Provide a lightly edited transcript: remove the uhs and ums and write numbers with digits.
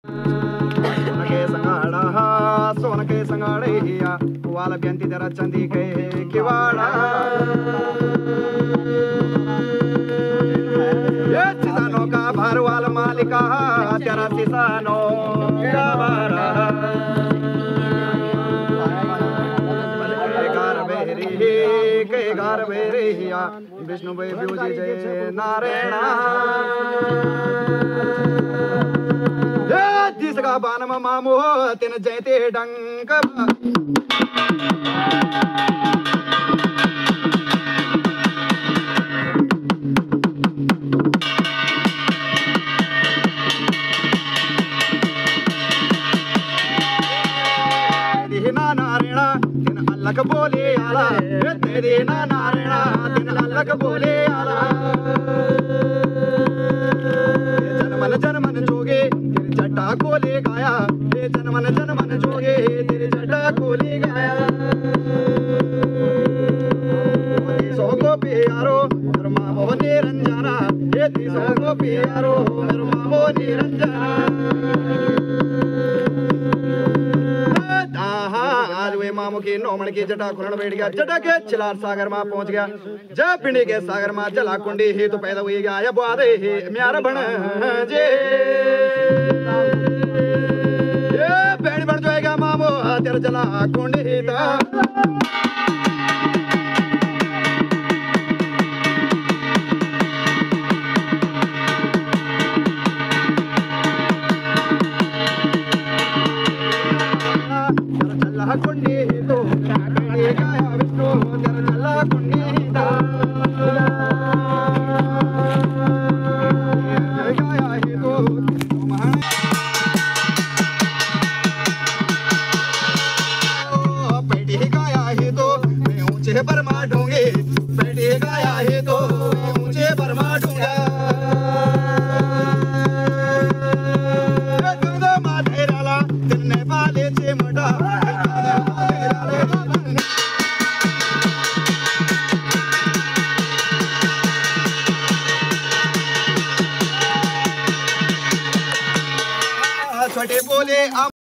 सोन के संगाड़ा सोन के संगाड़े हिया वाल बेंती तेरा चंदी के किवाड़ा ये सिसानो का भरवाल मालिका तेरा सिसानो का बारा के घर बेरे हिया विष्णु भाई ब्यूजी जय नारायणा जिसका बानम मामो तिन जयते डंक नारायणा तिन अल्लख बोले आला तेरे नारायणा तिन अल्लख बोले आला जनमन जोगे तेरे जटा कोले गाया हे जनमन जोगे तेरे जटा कोले गाया सोगो प्यारो मामो निरंजना हे सोगो प्यारो मामो निरंजना मामू की नौमण की जटा खुलन बैठ गया जटा के चिलार सागर में पहुंच गया जब पिंडी के सागर में जला कुंडी ही तो पैदा हुई गया बुआदे ही म्यार बन जे पैड़ी बन जाएगा मामू तेरा जला कुंडी ही था कुंडी तो गाया विष्णु तेरा चला कुंडी गाया ही तो पैटी गाया ही तो मैं ऊंचे पर मारूंगी पैटी गाया ही तो मैं ऊंचे पर मारूंगा माथेराला तिन्ने पाले चिमटा छोटे बोले